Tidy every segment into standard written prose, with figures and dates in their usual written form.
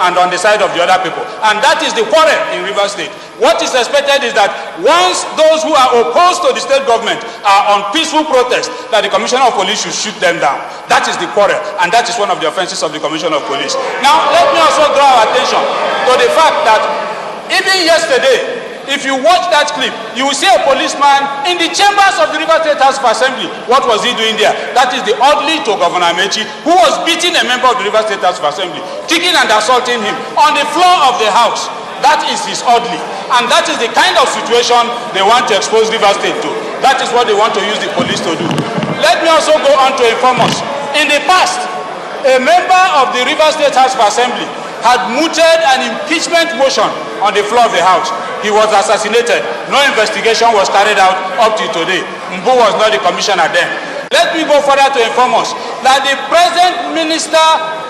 and on the side of the other people. And that is the quarrel in Rivers State. What is expected is that once those who are opposed to the state government are on peaceful protest, that the Commissioner of Police should shoot them down. That is the quarrel, and that is one of the offenses of the Commissioner of Police. Now, let me also draw our attention to the fact that even yesterday, if you watch that clip, you will see a policeman in the chambers of the Rivers State House of Assembly. What was he doing there? That is the orderly to Governor Amaechi, who was beating a member of the Rivers State House of Assembly, kicking and assaulting him on the floor of the house. That is his orderly. And that is the kind of situation they want to expose Rivers State to. That is what they want to use the police to do. Let me also go on to inform us. In the past, a member of the Rivers State House of Assembly had mooted an impeachment motion on the floor of the house. He was assassinated. No investigation was carried out up to today. Mbu was not the commissioner then. Let me go further to inform us that the present Minister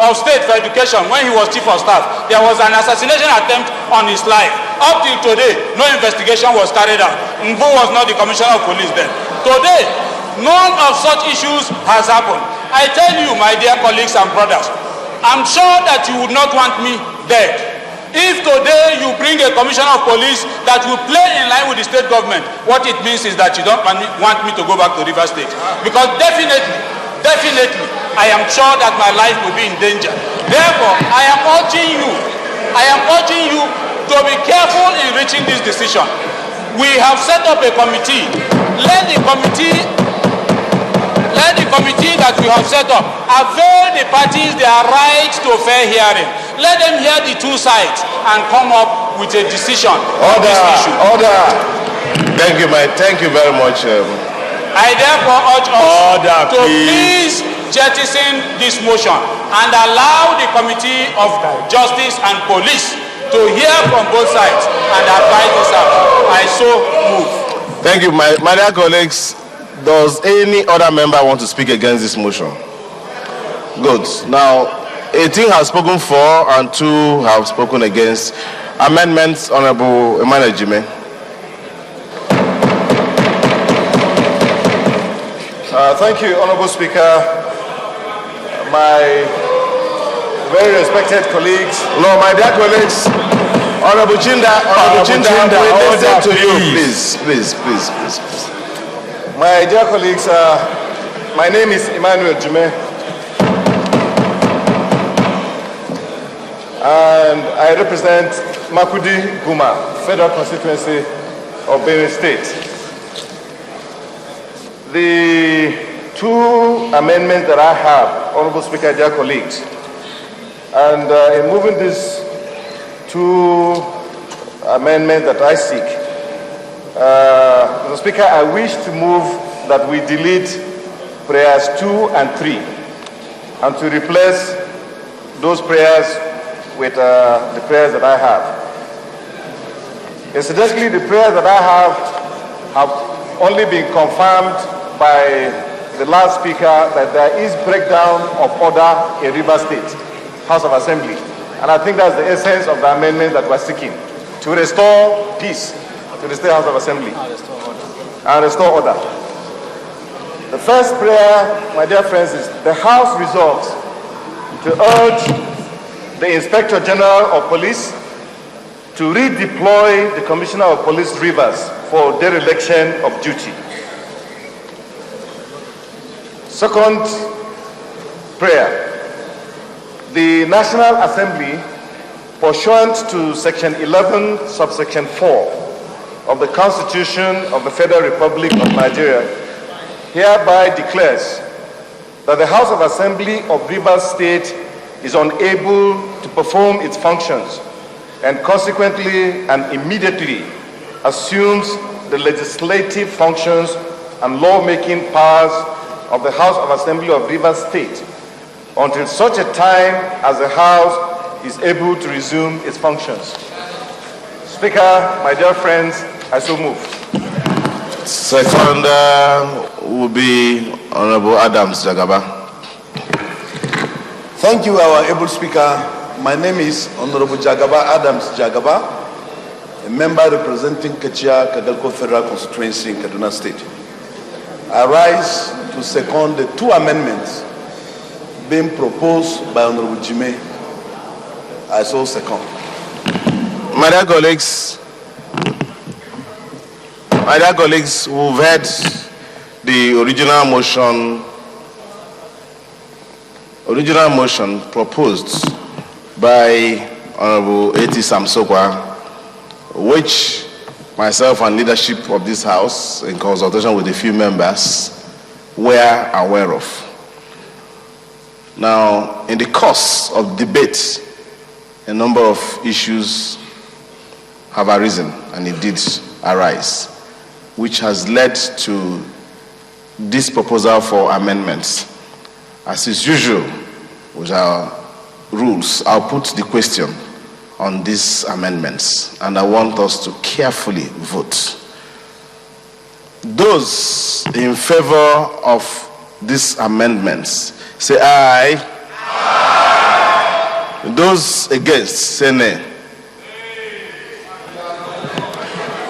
of State for Education, when he was Chief of Staff, there was an assassination attempt on his life. Up till today, no investigation was carried out. Mbu was not the Commissioner of Police then. Today, none of such issues has happened. I tell you, my dear colleagues and brothers, I'm sure that you would not want me dead. If today you bring a Commissioner of Police that will play in line with the state government, what it means is that you don't want me to go back to Rivers State. Because definitely, I am sure that my life will be in danger. Therefore, I am urging you to be careful in reaching this decision. We have set up a committee. Let the committee that we have set up avail the parties their right to fair hearing. Let them hear the two sides and come up with a decision on this issue. Order. Thank you very much. I therefore urge us to please jettison this motion and allow the Committee of Justice and Police to hear from both sides and advise this out. I so move. Thank you, my dear colleagues. Does any other member want to speak against this motion? Good. Now, 18 have spoken for and 2 have spoken against. Amendments, Honorable Amaechi. Thank you, Honorable Speaker. My very respected colleagues. No, my dear colleagues. Honorable Chinda, we listen to you, please. My dear colleagues, my name is Emmanuel Jume, and I represent Makudi Guma, Federal Constituency of Benue State. The 2 amendments that I have, Honorable Speaker, dear colleagues, and in moving these 2 amendments that I seek, Mr. Speaker, I wish to move that we delete prayers 2 and 3 and to replace those prayers with the prayers that I have. Incidentally, the prayers that I have only been confirmed by the last speaker that there is breakdown of order in Rivers State House of Assembly. And I think that's the essence of the amendment that we're seeking, to restore peace to the State House of Assembly and restore order. The first prayer, my dear friends, is the House resolves to urge the Inspector General of Police to redeploy the Commissioner of Police Rivers for dereliction of duty. Second prayer, the National Assembly, pursuant to Section 11, subsection 4, of the Constitution of the Federal Republic of Nigeria, hereby declares that the House of Assembly of Rivers State is unable to perform its functions and consequently and immediately assumes the legislative functions and lawmaking powers of the House of Assembly of Rivers State until such a time as the House is able to resume its functions. Speaker, my dear friends, I so move. Second will be Honorable Adams Jagaba. Thank you, our able speaker. My name is Honorable Jagaba Adams Jagaba, a member representing Kachia Kadalko Federal Constituency in Kaduna State. I rise to second the 2 amendments being proposed by Honorable Jime I so second. My dear colleagues, we've heard the original motion proposed by Honorable A.T. Samsokwa, which myself and leadership of this House, in consultation with a few members, were aware of. Now, in the course of debate, a number of issues have arisen, and indeed arise, which has led to this proposal for amendments. As is usual with our rules, I'll put the question on these amendments, and I want us to carefully vote. Those in favor of these amendments, say aye. Aye. Those against, say nay.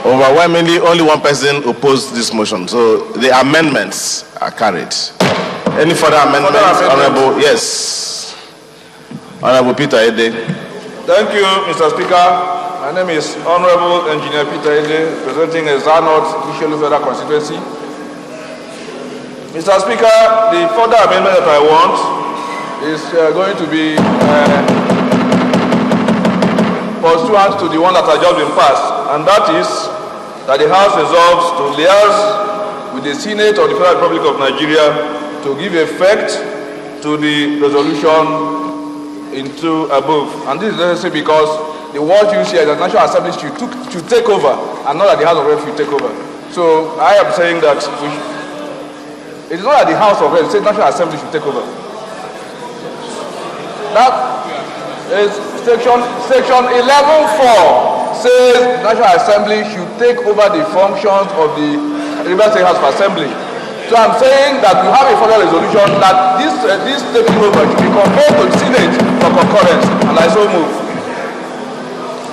Overwhelmingly, only one person opposed this motion, so the amendments are carried. Any further amendments? Honorable, yes. Honorable Peter Ede. Thank you, Mr. Speaker. My name is Honorable Engineer Peter Ede, representing a Zarnot Ishelu Federal Constituency. Mr. Speaker, the further amendment that I want is going to be pursuant to the one that has just been passed, and that is that the House resolves to liaise with the Senate of the Federal Republic of Nigeria to give effect to the resolution into above. And this is necessary because the word used here is that National Assembly should take over, and not that the House of Reps should take over. So I am saying that it is not that the House of Reps, the National Assembly should take over. That is section 11(4) says National Assembly should take over the functions of the River State House of Assembly. So I'm saying that we have a further resolution that this taking over should be conveyed to the Senate for concurrence, and I so move.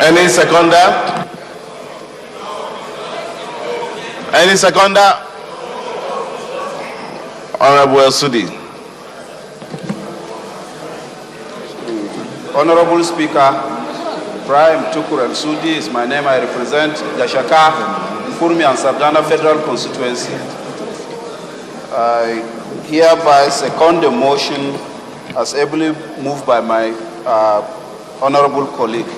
Any seconder? Any seconder? Honorable Sudi. Honorable Speaker, Prime Tukur El Sudi is my name. I represent Gashaka, Kurmi and Sardana Federal Constituency. I hereby second the motion as ably moved by my honorable colleague.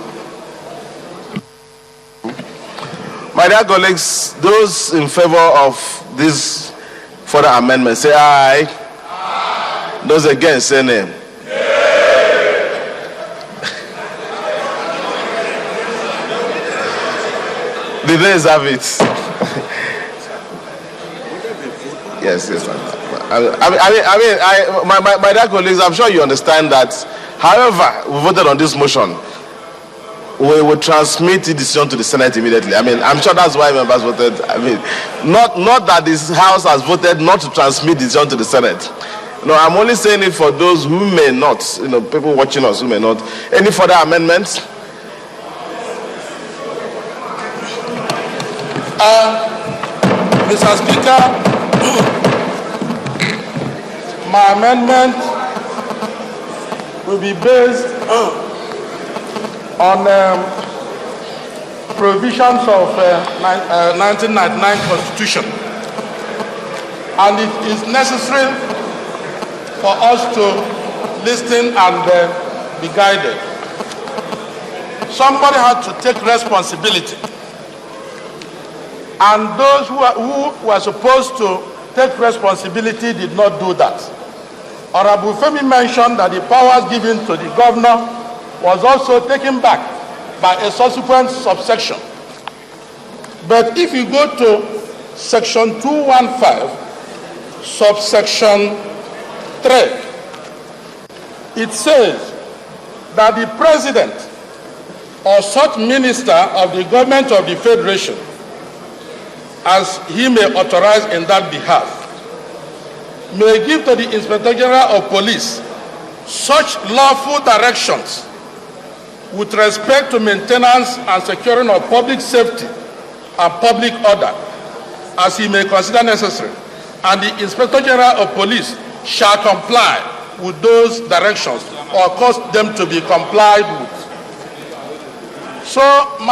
My dear colleagues, those in favor of this further amendment, say aye. Aye. Those against, say nay. The nays have it. Yes. My dear colleagues, I'm sure you understand that. However, we voted on this motion. We will transmit the decision to the Senate immediately. I'm sure that's why members voted. Not that this House has voted not to transmit the decision to the Senate. No, I'm only saying it for those who may not, people watching us who may not. Any further amendments? Mr. Speaker, my amendment will be based on provisions of 1999 Constitution, and it is necessary for us to listen and be guided. Somebody had to take responsibility, and those who were supposed to take responsibility did not do that. Honorable Femi mentioned that the powers given to the governor was also taken back by a subsequent subsection. But if you go to section 215, subsection 3, it says that the president or such minister of the government of the Federation, as he may authorize in that behalf, may give to the Inspector General of Police such lawful directions with respect to maintenance and securing of public safety and public order as he may consider necessary, and the Inspector General of Police shall comply with those directions or cause them to be complied with. So my